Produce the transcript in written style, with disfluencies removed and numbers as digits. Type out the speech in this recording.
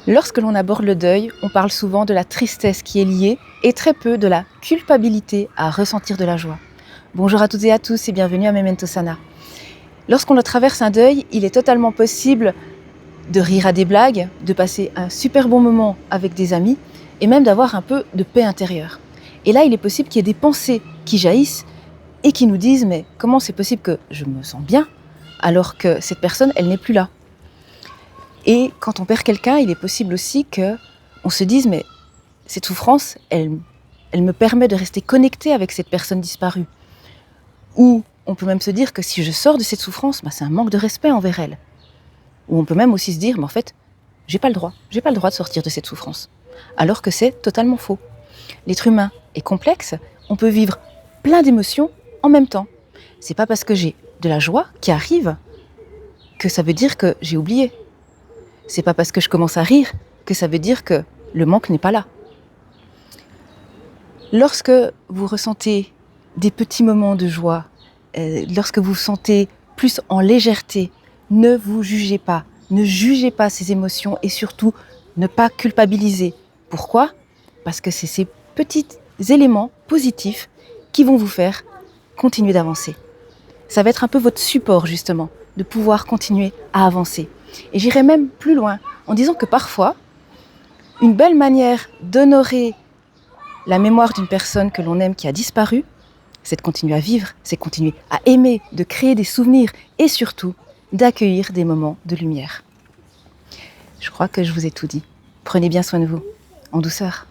Lorsque l'on aborde le deuil, on parle souvent de la tristesse qui est liée et très peu de la culpabilité à ressentir de la joie. Bonjour à toutes et à tous et bienvenue à Memento Sana. Lorsqu'on traverse un deuil, il est totalement possible de rire à des blagues, de passer un super bon moment avec des amis et même d'avoir un peu de paix intérieure. Et là, il est possible qu'il y ait des pensées qui jaillissent et qui nous disent « mais comment c'est possible que je me sens bien alors que cette personne, elle n'est plus là ?» Et quand on perd quelqu'un, il est possible aussi qu'on se dise « mais cette souffrance, elle me permet de rester connecté avec cette personne disparue. » Ou on peut même se dire que si je sors de cette souffrance, c'est un manque de respect envers elle. Ou on peut même aussi se dire « mais en fait, j'ai pas le droit de sortir de cette souffrance. » Alors que c'est totalement faux. L'être humain est complexe, on peut vivre plein d'émotions en même temps. C'est pas parce que j'ai de la joie qui arrive que ça veut dire que j'ai oublié. C'est pas parce que je commence à rire que ça veut dire que le manque n'est pas là. Lorsque vous ressentez des petits moments de joie, lorsque vous vous sentez plus en légèreté, ne vous jugez pas. Ne jugez pas ces émotions et surtout ne pas culpabiliser. Pourquoi ? Parce que c'est ces petits éléments positifs qui vont vous faire continuer d'avancer. Ça va être un peu votre support justement, de pouvoir continuer à avancer. Et j'irai même plus loin en disant que parfois, une belle manière d'honorer la mémoire d'une personne que l'on aime qui a disparu, c'est de continuer à vivre, c'est de continuer à aimer, de créer des souvenirs et surtout d'accueillir des moments de lumière. Je crois que je vous ai tout dit. Prenez bien soin de vous, en douceur.